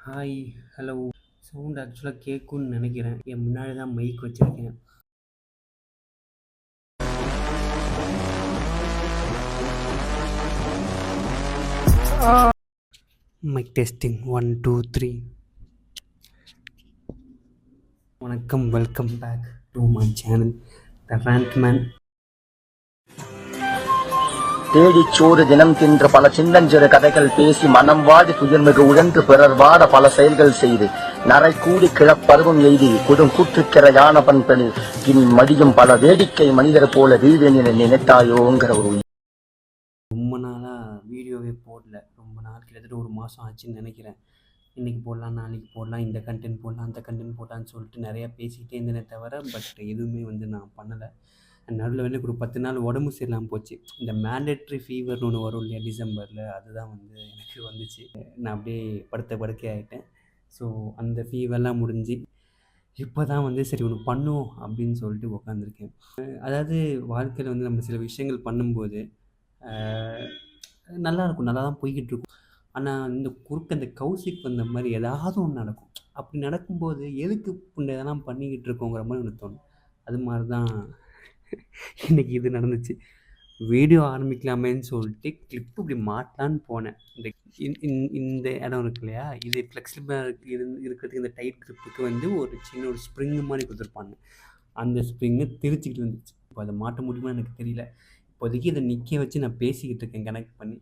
Hi, hello. Sound ஆக்சுவலாக கேட்கும்னு நினைக்கிறேன். என் முன்னாடி தான் மைக் வச்சுருக்கேன். Mic testing 1 2 3. வணக்கம், welcome back to my channel the Randman. தேடிச்சோறு தினம் தின்று பல சின்னஞ்சிறு கதைகள் பேசி மனம் வாடி துயர்மிகு உழன்று பிறர் வாட பல செயல்கள் செய்து நரை கூடி கிழப்பருவம் எய்தி குடும் கூற்றுக்கிறையான பண்பெண் இனி மடியும் பல வேடிக்கை மனிதர் போல வீழ்வேன் என நினைத்தாயோங்கிற ஒரு ரொம்ப நாளாக வீடியோவே போடல. ரொம்ப நாள் கிட்டத்தட்ட ஒரு மாதம் ஆச்சுன்னு நினைக்கிறேன். இன்றைக்கி போடலாம், நாளைக்கு போடலாம், இந்த கண்டென்ட் போடலாம், அந்த கண்டென்ட் போடலான்னு சொல்லிட்டு நிறையா பேசிகிட்டே இருந்தேனே தவிர எதுவுமே நான் பண்ணலை. நடுவில் எனக்கு ஒரு 10 நாள் உடம்பு சரியில்லாமல் போச்சு. இந்த மேண்டேட்ரி ஃபீவர்னு ஒன்று வரும் இல்லையா டிசம்பரில், அதுதான் எனக்கு வந்துச்சு. நான் அப்படியே படுக்கை ஆகிட்டேன். ஸோ அந்த ஃபீவர்லாம் முடிஞ்சு இப்போ தான் சரி ஒன்று பண்ணுவோம் அப்படின்னு சொல்லிட்டு உக்காந்துருக்கேன். அதாவது வாழ்க்கையில் நம்ம சில விஷயங்கள் பண்ணும்போது நல்லாயிருக்கும், நல்லா தான் போய்கிட்டு இருக்கும். ஆனால் இந்த குறுக்க இந்த கௌசிக் வந்த மாதிரி ஏதாவது ஒன்று நடக்கும். அப்படி நடக்கும்போது எதுக்கு இதெல்லாம் பண்ணிக்கிட்டு இருக்கோங்கிற மாதிரி ஒன்று தோணும். அது மாதிரி தான் இன்றைக்கி இது நடந்துச்சு. வீடியோ ஆரம்பிக்கலாமேன்னு சொல்லிட்டு கிளிப்பு இப்படி மாட்டலான்னு போனேன். இந்த இடம் இருக்கு இல்லையா, இது ஃப்ளெக்சிபிளாக இருக்கிறதுக்கு இந்த டைட் கிளிப்புக்கு ஒரு சின்ன ஒரு ஸ்ப்ரிங்கு மாதிரி கொடுத்துருப்பாங்க. அந்த ஸ்ப்ரிங்கு திருச்சிக்கிட்டு வந்துச்சு. இப்போ அதை மாட்ட முடியுமா எனக்கு தெரியல. இப்போதைக்கு இதை நிற்க வச்சு நான் பேசிக்கிட்டு இருக்கேன் கனெக்ட் பண்ணி.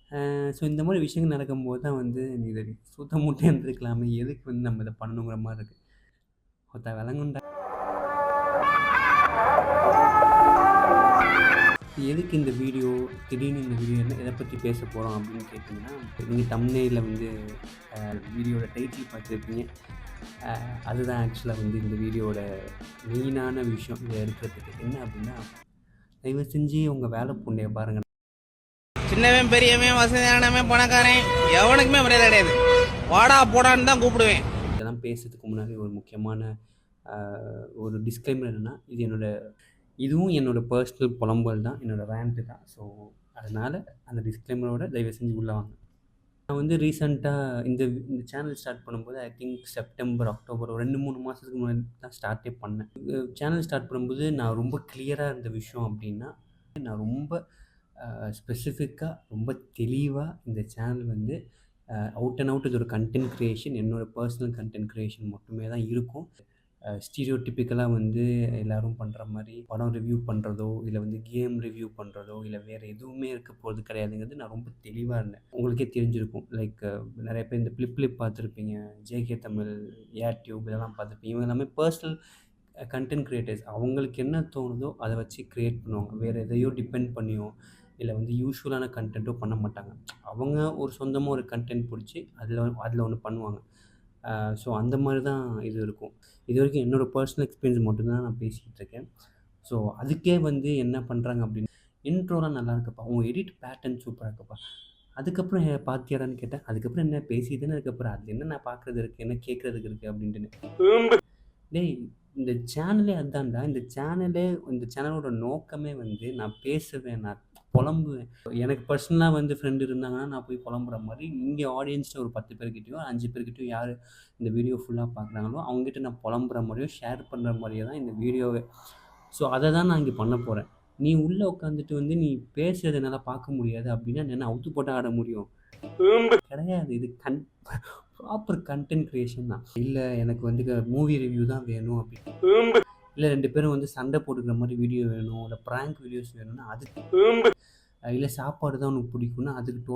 ஸோ இந்த மாதிரி விஷயங்கள் நடக்கும்போது தான் நீ இதை சுத்த மூட்டே இருந்திருக்கலாமே, எதுக்கு நம்ம இதை பண்ணணுங்கிற மாதிரி இருக்குது. ஒருத்த விளங்குண்டா எதுக்கு இந்த வீடியோ, திடீர்னு இந்த வீடியோ எதை பற்றி பேச போகிறோம் அப்படின்னு கேட்டிங்கன்னா, நீங்கள் தம்ப்நெயில்ல வீடியோட டைட்டில் பார்த்துருப்பீங்க. அதுதான் ஆக்சுவலாக இந்த வீடியோட மெயினான விஷயம். இதை எடுக்கிறதுக்கு என்ன அப்படின்னா, தயவு செஞ்சு உங்கள் வேலை புண்ணிய பாருங்கள். சின்னவன் பெரியவன் வசதியானவன் பணக்காரன் எவனுக்குமே மரியாதை கிடையாது. வாடா போடான்னு தான் கூப்பிடுவேன். இதெல்லாம் பேசுறதுக்கு முன்னாடி ஒரு முக்கியமான ஒரு டிஸ்க்ளைமர் என்னென்னா, இதுவும் என்னோடய பர்சனல் புலம்பல் தான், என்னோடய ரேண்ட்டு தான். ஸோ அதனால் அந்த டிஸ்க்ளைமரோட தயவு செஞ்சு உள்ளே வாங்க. நான் ரீசெண்டாக இந்த சேனல் ஸ்டார்ட் பண்ணும்போது ஐ திங்க் செப்டம்பர், அக்டோபர் ஒரு 2-3 மாதத்துக்கு முன்னாடி தான் ஸ்டார்ட்டே பண்ணேன். சேனல் ஸ்டார்ட் பண்ணும்போது நான் ரொம்ப கிளியராக இருந்த விஷயம் அப்படின்னா, நான் ரொம்ப ஸ்பெசிஃபிக்காக ரொம்ப தெளிவாக இந்த சேனல் அவுட் அண்ட் அவுட் இது ஒரு கண்டென்ட் க்ரியேஷன், என்னோடய பர்சனல் கண்டென்ட் க்ரியேஷன் மட்டுமே தான் இருக்கும். ஸ்டீரியோடிப்பிக்கலாக எல்லோரும் பண்ணுற மாதிரி படம் ரிவ்யூ பண்ணுறதோ, இல்லை கேம் ரிவ்யூ பண்ணுறதோ, இல்லை வேறு எதுவுமே இருக்க போகிறது கிடையாதுங்கிறது நான் ரொம்ப தெளிவாக இருந்தேன். உங்களுக்கே தெரிஞ்சிருக்கும். லைக் நிறைய பேர் இந்த ஃப்ளிப் பார்த்துருப்பீங்க, ஜேகே தமிழ், யூடியூப் இதெல்லாம் பார்த்துருப்பீங்க. இவங்க எல்லாமே பர்சனல் கண்டென்ட் க்ரியேட்டர்ஸ். அவங்களுக்கு என்ன தோணுதோ அதை வச்சு க்ரியேட் பண்ணுவாங்க. வேறு எதையோ டிபெண்ட் பண்ணியோ இல்லை யூஷுவலான கண்டென்ட்டோ பண்ண மாட்டாங்க. அவங்க ஒரு சொந்தமாக ஒரு கண்டென்ட் பிடிச்சி அதில் ஒன்று பண்ணுவாங்க. ஸோ அந்த மாதிரி தான் இது இருக்கும். இது வரைக்கும் என்னோடய பர்சனல் எக்ஸ்பீரியன்ஸ் மட்டும்தான் நான் பேசிக்கிட்டு இருக்கேன். ஸோ அதுக்கே என்ன பண்ணுறாங்க அப்படின்னு, இன்ட்ரோலாம் நல்லா இருக்குப்பா, உங்கள் எடிட் பேட்டர்ன் சூப்பராக இருக்குப்பா, அதுக்கப்புறம் பார்த்தியாடான்னு கேட்டேன். அதுக்கப்புறம் என்ன பேசிதானே அதுக்கப்புறம் அதில் என்ன நான் பார்க்குறது இருக்குது, என்ன கேட்குறதுக்கு இருக்குது அப்படின்ட்டுன்னு. டேய், இந்த சேனலே அதான்டா. இந்த சேனலோட நோக்கமே நான் பேசுவேன், நான் புலம்புவேன். எனக்கு பர்சனலாக ஃப்ரெண்டு இருந்தாங்கன்னா நான் போய் புலம்புற மாதிரி, இங்கே ஆடியன்ஸில் ஒரு 10 பேர்கிட்டயோ 5 பேர்கிட்டயோ யார் இந்த வீடியோ ஃபுல்லாக பார்க்குறாங்களோ அவங்ககிட்ட நான் புலம்புற மாதிரியோ ஷேர் பண்ணுற மாதிரியோ தான் இந்த வீடியோவே. ஸோ அதை தான் நான் இங்கே பண்ண போகிறேன். நீ உள்ளே உட்காந்துட்டு நீ பேசுறது என்னால் பார்க்க முடியாது அப்படின்னா என்ன அவுத்து போட்டால் ஆட முடியும் கிடையாது. இது ப்ராப்பர் கண்டென்ட் க்ரியேஷன் தான். இல்லை எனக்கு மூவி ரிவ்யூ தான் வேணும் அப்படின்னு, இல்லை 2 பேரும் சண்டை போட்டுக்கிற மாதிரி வீடியோ வேணும், இல்லை ப்ராங்க் வீடியோஸ் வேணும்னா அதுக்கு, இல்லை சாப்பாடு தான் உனக்கு பிடிக்கும்னா அதுக்கு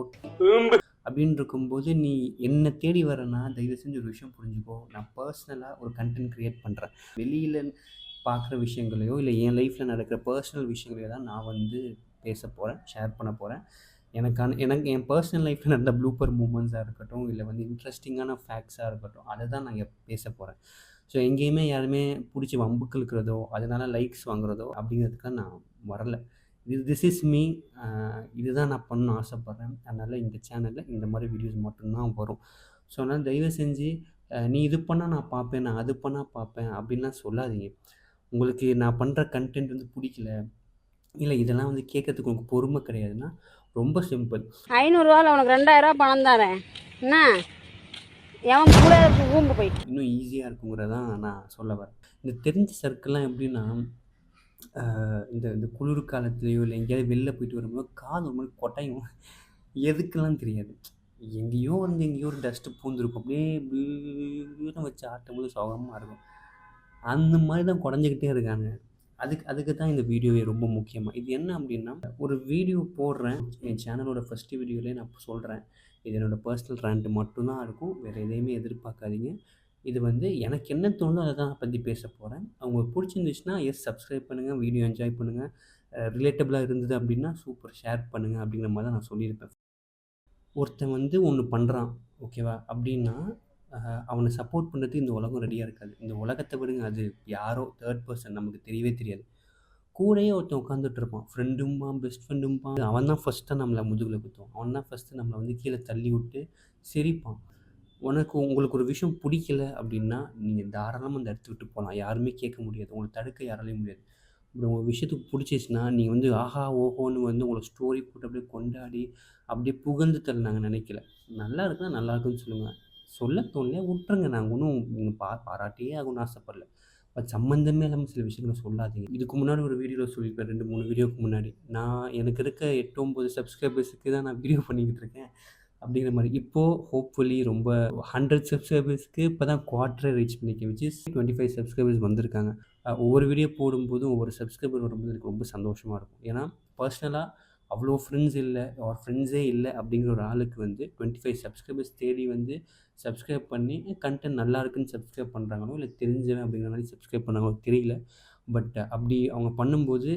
அப்படின்னு இருக்கும்போது நீ என்னை தேடி வரேன்னா தயவு செஞ்சு ஒரு விஷயம் புரிஞ்சுக்கோ. நான் பர்சனலாக ஒரு கண்டென்ட் க்ரியேட் பண்ணுறேன். வெளியில் பார்க்குற விஷயங்களையோ இல்லை என் லைஃப்பில் நடக்கிற பர்சனல் விஷயங்களையோ தான் நான் பேச போகிறேன், ஷேர் பண்ண போகிறேன். எனக்கு என் பர்சனல் லைஃப்பில் நடந்த ப்ளூப்பர் மூமெண்ட்ஸாக இருக்கட்டும், இல்லை இன்ட்ரெஸ்டிங்கான ஃபேக்ட்ஸாக இருக்கட்டும், அதை தான் நான் இங்கே பேச போகிறேன். ஸோ எங்கேயுமே யாருமே பிடிச்சி வம்புக்கு இருக்கிறதோ, அதனால லைக்ஸ் வாங்குறதோ அப்படிங்கிறதுக்காக நான் வரல. This is me. இதுதான் நான் பண்ணணும்னு ஆசைப்பட்றேன். அதனால் இந்த சேனலில் இந்த மாதிரி வீடியோஸ் மட்டும்தான் வரும். ஸோ அதனால் தயவு செஞ்சு நீ இது பண்ணால் நான் பார்ப்பேன், நான் அது பண்ணால் பார்ப்பேன் அப்படின்லாம் சொல்லாதீங்க. உங்களுக்கு நான் பண்ணுற கண்டென்ட் பிடிக்கல, இல்லை இதெல்லாம் கேட்கறதுக்கு உங்களுக்கு பொறுமை கிடையாதுன்னா ரொம்ப சிம்பிள். 500 ரூபாயில் உனக்கு 2000 ரூபா பணம் தரேன். என்ன எவன் கூட ஊம்பு போய் இன்னும் ஈஸியாக இருக்குங்கிறதான் நான் சொல்ல வரேன். இந்த தெரிஞ்ச சர்க்கிள்லாம் எப்படின்னா, இந்த இந்த குளிர் காலத்துலேயோ இல்லை எங்கேயாவது வெளில போயிட்டு வரும்போது காது ஒரு மாதிரி கொட்டையும். எதுக்கெல்லாம் தெரியாது. எங்கேயோ வந்து எங்கேயோ ஒரு டஸ்ட்டு பூந்துருக்கும். அப்படியே பில்லுன்னு வச்சு ஆட்டும்போது சுகமாக இருக்கும். அந்த மாதிரி தான் குடஞ்சிக்கிட்டே இருக்காங்க. அதுக்கு தான் இந்த வீடியோவே ரொம்ப முக்கியமாக. இது என்ன அப்படின்னா, ஒரு வீடியோ போடுறேன். என் சேனலோட ஃபஸ்ட்டு வீடியோலேயே நான் சொல்கிறேன். இது என்னோடய பர்சனல் ரேண்ட் மட்டும்தான் இருக்கும். வேறு எதையுமே எதிர்பார்க்காதீங்க. இது வந்து எனக்கு என்ன தோணுதோ அதை தான் பற்றி பேச போகிறேன். உங்களுக்கு பிடிச்சிருந்துச்சுன்னா சப்ஸ்கிரைப் பண்ணுங்கள், வீடியோ என்ஜாய் பண்ணுங்கள். ரிலேட்டபிளாக இருந்தது அப்படின்னா சூப்பர் ஷேர் பண்ணுங்கள் அப்படிங்கிற மாதிரி தான் நான் சொல்லியிருப்பேன். ஒருத்தன் வந்து ஒன்று பண்ணுறான் ஓகேவா அப்படின்னா, அவனை சப்போர்ட் பண்ணுறதுக்கு இந்த உலகம் ரெடியாக இருக்காது. இந்த உலகத்தை விடுங்க, அது யாரோ தேர்ட் பர்சன் நமக்கு தெரியவே தெரியாது. கூடயே ஒருத்தன் உட்காந்துட்டு இருப்பான், ஃப்ரெண்டும்பான், பெஸ்ட் ஃப்ரெண்டும்பான். அவன் தான் ஃபஸ்ட்டாக நம்மளை முதுகில் குத்துவான். அவன் தான் ஃபஸ்ட்டு நம்மளை வந்து கீழே தள்ளி விட்டு சிரிப்பான். உங்களுக்கு ஒரு விஷயம் பிடிக்கல அப்படின்னா நீங்கள் தாராளமாக அந்த இடத்த விட்டு போகலாம். யாருமே கேட்க முடியாது. உங்களை தடுக்க யாராலையும் முடியாது. இப்படி உங்கள் விஷயத்துக்கு பிடிச்சிச்சுன்னா நீங்கள் வந்து ஆஹா ஓஹோன்னு வந்து உங்களை ஸ்டோரி போட்டு அப்படியே கொண்டாடி அப்படியே புகழ்ந்து தள்ள நாங்கள் நினைக்கல. நல்லா இருக்குன்னா நல்லா இருக்குன்னு சொல்லுங்கள். சொல்ல தோணலையா விட்டுருங்க. நாங்கள் ஒன்றும் நீங்கள் பாராட்டியே ஆகும்னு ஆசைப்படல. பட் சம்மந்தமே இல்லாமல் சில விஷயங்களை சொல்லாதீங்க. இதுக்கு முன்னாடி ஒரு வீடியோவில் சொல்லியிருப்பேன், 2-3 வீடியோக்கு முன்னாடி. எனக்கு இருக்க 8-9 சப்ஸ்கிரைபர்ஸுக்கு தான் நான் வீடியோ பண்ணிக்கிட்டு இருக்கேன் அப்படிங்கிற மாதிரி. இப்போது ஹோப்ஃபுல்லி ரொம்ப 100 சப்ஸ்கிரைபர்ஸ்க்கு இப்போ தான் குவார்ட்டரை ரீச் பண்ணியிருக்கேன். விச் இஸ் 25 சப்ஸ்கிரைபர்ஸ் வந்திருக்காங்க. ஒவ்வொரு வீடியோ போடும்போதும் ஒவ்வொரு சப்ஸ்கிரைபர் வரும்போது எனக்கு ரொம்ப சந்தோஷமாக இருக்கும். ஏன்னா பர்சனலாக அவ்வளோ ஃப்ரெண்ட்ஸே இல்லை அப்படிங்கிற ஒரு ஆளுக்கு வந்து 25 சப்ஸ்கிரைபர்ஸ் தேடி வந்து சப்ஸ்கிரைப் பண்ணி கண்டென்ட் நல்லா இருக்குன்னு சப்ஸ்கிரைப் பண்ணுறாங்களோ இல்லை தெரிஞ்சவன் அப்படிங்கிற மாதிரி சப்ஸ்கிரைப் பண்ணாங்களோ தெரியல. பட் அப்படி அவங்க பண்ணும்போது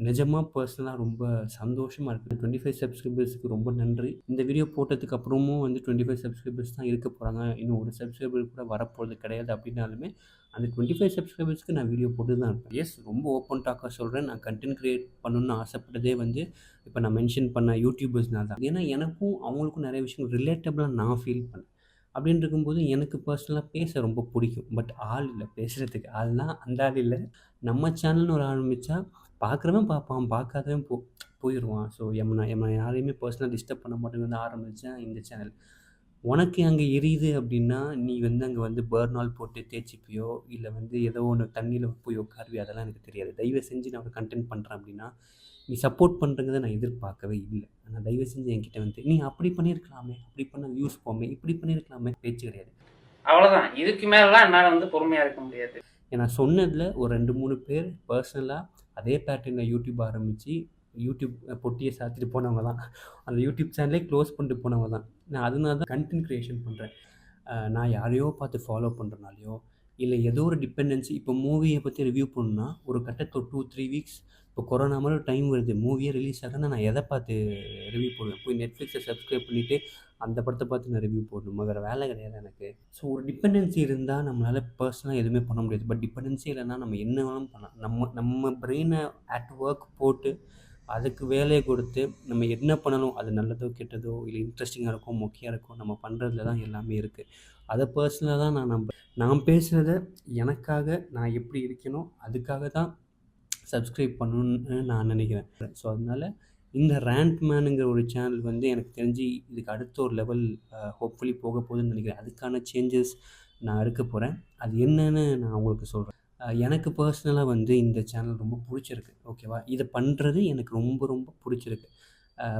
நிஜமாக பர்சனலாக ரொம்ப சந்தோஷமாக இருக்குது. 25 சப்ஸ்கிரைபர்ஸுக்கு ரொம்ப நன்றி. இந்த வீடியோ போட்டதுக்கு அப்புறமும் வந்து 25 சப்ஸ்கிரைபர்ஸ் தான் இருக்க போகிறாங்க. இன்னும் ஒரு சப்ஸ்கிரைபர் கூட வரப்போகிறது கிடையாது. அப்படின்னாலுமே அந்த 25 சப்ஸ்கிரைபர்ஸ்க்கு நான் வீடியோ போட்டு தான் இருப்பேன். எஸ், ரொம்ப ஓப்பன் டாக்காக சொல்கிறேன். நான் கண்டென்ட் க்ரியேட் பண்ணணுன்னு ஆசைப்பட்டதே வந்து இப்போ நான் மென்ஷன் பண்ண யூடியூபர்ஸ்னால தான். ஏன்னா எனக்கும் அவங்களுக்கும் நிறைய விஷயம் ரிலேட்டபிளாக நான் ஃபீல் பண்ணேன். அப்படின்னு இருக்கும்போது எனக்கு பர்சனலாக பேச ரொம்ப பிடிக்கும். பட் ஆள் இல்லை பேசுகிறதுக்கு. ஆள்னா அந்த ஆள் இல்லை. நம்ம சேனல்னு ஒரு ஆரம்பித்தா பார்க்குறவன் பார்ப்பான், பார்க்காதவன் போயிடுவான். ஸோ நம்ம யாரையுமே பர்சனலாக டிஸ்டர்ப் பண்ண மாட்டேங்குது ஆரம்பித்தேன் இந்த சேனல். உனக்கு அங்கே எரியுது அப்படின்னா நீ வந்து அங்கே வந்து பர்னால் போட்டு தேய்ச்சிப்பியோ இல்லை வந்து ஏதோ ஒன்று தண்ணியில் போய் உட்காருவியோ, அதெல்லாம் எனக்கு தெரியாது. தயவு செஞ்சு நான் ஒரு கண்டென்ட் பண்ணுறேன் அப்படின்னா நீ சப்போர்ட் பண்ணுறதை நான் எதிர்பார்க்கவே இல்லை. ஆனால் தயவு செஞ்சு என்கிட்ட வந்து நீ அப்படி பண்ணியிருக்கலாமே, அப்படி பண்ண வியூஸ் போமே, இப்படி பண்ணியிருக்கலாமே பேச்சு கிடையாது. அவ்வளோதான். இதுக்கு மேலாம் என்னால் வந்து பொறுமையாக இருக்க முடியாது. ஏன்னா சொன்னதில் ஒரு 2-3 பேர் பர்சனலாக அதே பேட்டர்னில் யூடியூப் ஆரம்பித்து யூடியூப் பொட்டியை சாத்திட்டு போனவங்க தான். அந்த யூடியூப் சேனலே க்ளோஸ் பண்ணிட்டு போனவங்க தான். நான் அதனால தான் கண்டென்ட் க்ரியேஷன் பண்ணுறேன். நான் யாரையோ பார்த்து ஃபாலோ பண்ணுறனாலையோ இல்லை ஏதோ ஒரு டிபெண்டன்சி. இப்போ மூவியை பற்றி ரிவ்யூ பண்ணணுன்னா ஒரு கட்டத்தில் 2-3 வீக்ஸ் இப்போ கொரோனா மாதிரி ஒரு டைம் வருது, மூவியே ரிலீஸ் ஆகுதுன்னா நான் எதை பார்த்து ரிவ்யூ போடுவேன்? போய் நெட்ஃப்ளிக்ஸை சப்ஸ்கிரைப் பண்ணிவிட்டு அந்த படத்தை பார்த்து நான் ரிவ்யூ போடணுமா? வேறு வேலை கிடையாது எனக்கு. ஸோ ஒரு டிபெண்டன்சி இருந்தால் நம்மளால் பர்சனலாக எதுவுமே பண்ண முடியாது. பட் டிபெண்டன்சி இல்லைன்னா நம்ம என்ன வேணாலும் பண்ணலாம். நம்ம பிரெயினை அட் ஒர்க் போட்டு அதுக்கு வேலையை கொடுத்து நம்ம என்ன பண்ணணும், அது நல்லதோ கெட்டதோ இல்லை இன்ட்ரெஸ்டிங்காக இருக்கும் மொக்கையாக இருக்கும், நம்ம பண்ணுறதுல தான் எல்லாமே இருக்குது. அதை பர்சனலாக தான் நான் பேசுகிறத எனக்காக நான் எப்படி இருக்கணும் அதுக்காக தான் சப்ஸ்கிரைப் பண்ணணுன்னு நான் நினைக்கிறேன். ஸோ அதனால் இந்த ரேண்ட் மேனுங்கிற ஒரு சேனல் வந்து எனக்கு தெரிஞ்சு இதுக்கு அடுத்த ஒரு லெவல் ஹோப்ஃபுல்லி போக போகுதுன்னு நினைக்கிறேன். அதுக்கான சேஞ்சஸ் நான் எடுக்க போகிறேன். அது என்னன்னு நான் உங்களுக்கு சொல்கிறேன். எனக்கு பர்சனலாக வந்து இந்த சேனல் ரொம்ப பிடிச்சிருக்கு. ஓகேவா, இதை பண்ணுறது எனக்கு ரொம்ப ரொம்ப பிடிச்சிருக்கு.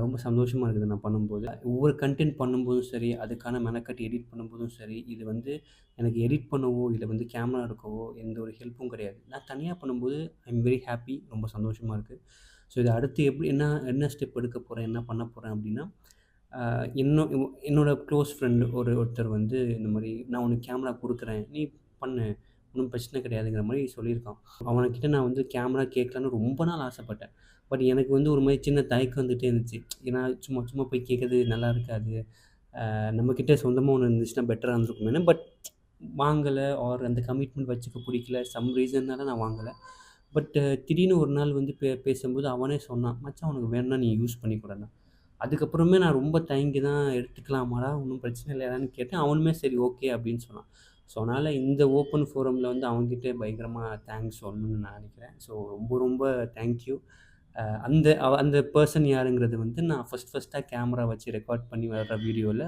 ரொம்ப சந்தோஷமாக இருக்குது நான் பண்ணும்போது. ஒவ்வொரு கண்டென்ட் பண்ணும்போதும் சரி, அதுக்கான மெனக்கட்டு எடிட் பண்ணும்போதும் சரி, இது வந்து எனக்கு எடிட் பண்ணவோ இல்லை வந்து கேமரா எடுக்கவோ எந்த ஒரு ஹெல்ப்பும் கிடையாது. நான் தனியாக பண்ணும்போது ஐ எம் வெரி ஹாப்பி. ரொம்ப சந்தோஷமாக இருக்குது. ஸோ இது அடுத்து எப்படி என்ன ஸ்டெப் எடுக்க போகிறேன், என்ன பண்ண போகிறேன் அப்படின்னா, என்னோடய க்ளோஸ் ஃப்ரெண்டு ஒருத்தர் வந்து இந்த மாதிரி நான் உனக்கு கேமரா கொடுக்குறேன், நீ பண்ணு, ஒன்றும் பிரச்சனை கிடையாதுங்கிற மாதிரி சொல்லியிருக்கான். அவன்கிட்ட நான் வந்து கேமரா கேட்கலான்னு ரொம்ப நாள் ஆசைப்பட்டேன். பட் எனக்கு வந்து ஒரு மாதிரி சின்ன தயக்கம் வந்துகிட்டே இருந்துச்சு. ஏன்னா சும்மா போய் கேட்குறது நல்லா இருக்காது. நம்மக்கிட்ட சொந்தமாக ஒன்று இருந்துச்சுன்னா பெட்டராக இருந்திருக்குமேனு. பட் வாங்கலை, ஆர் அந்த கமிட்மெண்ட் வச்சுக்க பிடிக்கல, சம் ரீசன்னால நான் வாங்கலை. பட் திடீர்னு ஒரு நாள் வந்து பேசும்போது அவனே சொன்னான், மச்சான் உனக்கு வேணும்னா நீ யூஸ் பண்ணிக்கூடண்ணா. அதுக்கப்புறமே நான் ரொம்ப தயங்கி தான் எடுத்துக்கலாமாடா, ஒன்றும் பிரச்சனை இல்லையான்னு கேட்டேன். அவனுமே சரி ஓகே அப்படின்னு சொன்னான். ஸோ அதனால் இந்த ஓப்பன் ஃபோரமில் வந்து அவங்ககிட்ட பயங்கரமாக தேங்க்ஸ் சொல்லணும்னு நான் நினைக்கிறேன். ஸோ ரொம்ப ரொம்ப தேங்க்யூ. அந்த பர்சன் யாருங்கிறது வந்து நான் ஃபஸ்ட்டாக கேமரா வச்சு ரெக்கார்ட் பண்ணி வர்ற வீடியோவில்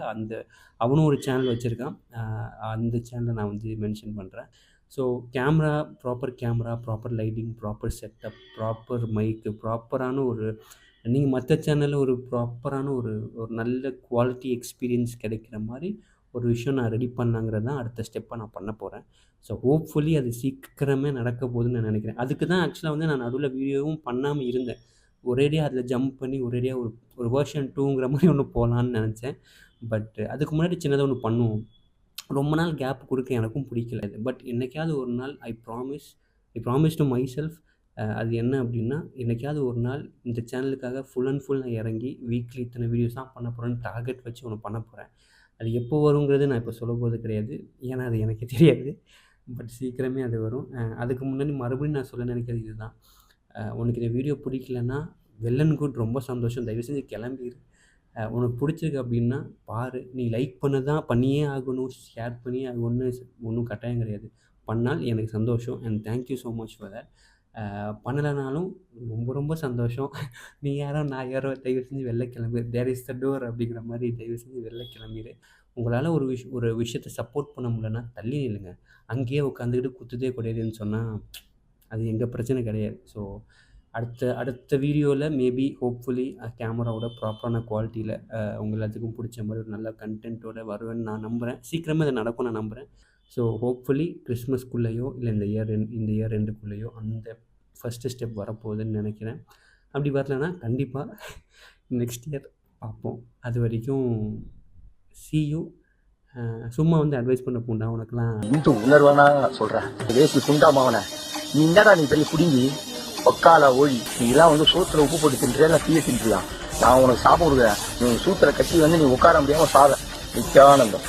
அவனும் ஒரு சேனல் வச்சுருக்கான். அந்த சேனலை நான் வந்து மென்ஷன் பண்ணுறேன். So camera, proper lighting, proper setup, proper mic, ப்ராப்பரான ஒரு நீங்கள் மற்ற சேனலில் ஒரு ப்ராப்பரான ஒரு ஒரு நல்ல குவாலிட்டி எக்ஸ்பீரியன்ஸ் கிடைக்கிற மாதிரி ஒரு விஷயம் நான் ரெடி பண்ணாங்கிறது தான் அடுத்த ஸ்டெப்பாக நான் பண்ண போகிறேன். ஸோ ஹோப்ஃபுல்லி அது சீக்கிரமே நடக்க போகுதுன்னு நான் நினைக்கிறேன். அதுக்கு தான் ஆக்சுவலாக வந்து நான் நடுவில் வீடியோவும் பண்ணாமல் இருந்தேன். ஒரேடியாக அதில் ஜம்ப் பண்ணி ஒரேடியாக ஒரு வெர்ஷன் 2ங்கிற மாதிரி ஒன்று போகலான்னு நினச்சேன். பட் அதுக்கு முன்னாடி சின்னதாக ஒன்று பண்ணுவோம். ரொம்ப நாள் கேப் கொடுக்க எனக்கும் பிடிக்கல இது. பட் என்னைக்காவது ஒரு நாள் I promise to my self, அது என்ன அப்படின்னா, என்னைக்காவது ஒரு நாள் இந்த சேனலுக்காக ஃபுல் அண்ட் ஃபுல் நான் இறங்கி வீக்லி இத்தனை வீடியோஸ் தான் பண்ண போகிறேன்னு டார்கெட் வச்சு ஒன்று பண்ண போகிறேன். அது எப்போ வருங்கிறது நான் இப்போ சொல்ல போகிறது கிடையாது. ஏன்னா அது எனக்கே தெரியாது. பட் சீக்கிரமே அது வரும். அதுக்கு முன்னாடி மறுபடியும் நான் சொல்ல நினைக்கிறது இதுதான். உனக்கு இந்த வீடியோ பிடிக்கலன்னா வெல் அண்ட் குட், ரொம்ப சந்தோஷம். தயவு செஞ்சு கிளம்பிடு. உனக்கு பிடிச்சிருக்கு அப்படின்னா பாரு. நீ லைக் பண்ணியே ஆகணும், ஷேர் பண்ணியே ஆகணும்னு ஒன்றும் கட்டாயம் கிடையாது. பண்ணால் எனக்கு சந்தோஷம். And thank you so much for that. பண்ணலைனாலும் ரொம்ப ரொம்ப சந்தோஷம். நீ யாரோ நான் யாரோ, தயவு செஞ்சு வெளில கிளம்பு. தேர் இஸ் த டோர் அப்படிங்கிற மாதிரி தயவு செஞ்சு வெளில கிளம்பிடு. உங்களால் ஒரு விஷயத்தை சப்போர்ட் பண்ண முடியலன்னா தள்ளி நில்லுங்க. அங்கேயே உட்காந்துக்கிட்டு குத்துதே கிடையாதுன்னு சொன்னால் அது எங்கள் பிரச்சனை கிடையாது. ஸோ அடுத்த வீடியோவில் மேபி ஹோப்ஃபுல்லி கேமராவோட ப்ராப்பரான குவாலிட்டியில் உங்கள் எல்லாத்துக்கும் பிடிச்ச மாதிரி ஒரு நல்ல கண்டென்ட்டோட வருவேன்னு நான் நம்புகிறேன். சீக்கிரமே அது நடக்கும் நான் நம்புகிறேன். ஸோ ஹோப்ஃபுல்லி கிறிஸ்மஸ்க்குள்ளேயோ இல்லை இந்த இயர் ரெண்டுக்குள்ளேயோ அந்த ஃபஸ்ட்டு ஸ்டெப் வரப்போகுதுன்னு நினைக்கிறேன். அப்படி வரலன்னா கண்டிப்பாக நெக்ஸ்ட் இயர் பார்ப்போம். அது வரைக்கும் see you. சும்மா வந்து அட்வைஸ் பண்ண போண்டா உனக்குலாம் இந்த உணர்வானா சொல்றேன். வேசி புண்டாமாவன நீ என்னடா நீ பெரிய குடிங்கி ஒக்கால ஒழி, நீ எல்லாம் வந்து சூத்துல உப்பு போட்டு தின்றியா தீய தின்றியா? நான் உனக்கு சாப்பிட கொடுக்குறேன். நீ சூத்துல கட்டி வந்து நீ உட்கார முடியாம சாத நித்யானந்தம்.